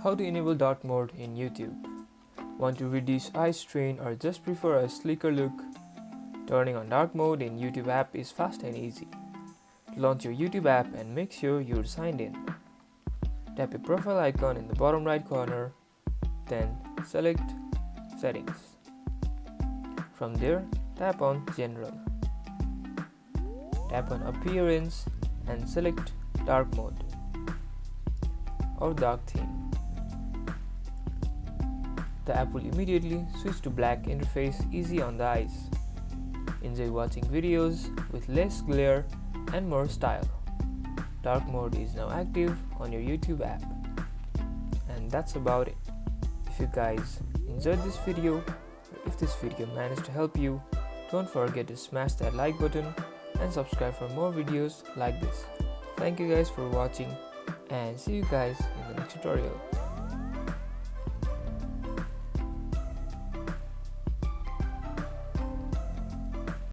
How to enable dark mode in YouTube? Want to reduce eye strain or just prefer a sleeker look? Turning on dark mode in YouTube app is fast and easy. Launch your YouTube app and make sure you're signed in. Tap a profile icon in the bottom right corner, then select Settings. From there, tap on General. Tap on Appearance and select Dark Mode or Dark Theme. The app will immediately switch to black interface, easy on the eyes. Enjoy watching videos with less glare and more style. Dark mode is now active on your YouTube app. And that's about it. If you guys enjoyed this video, or if this video managed to help you, don't forget to smash that like button and subscribe for more videos like this. Thank you guys for watching and see you guys in the next tutorial.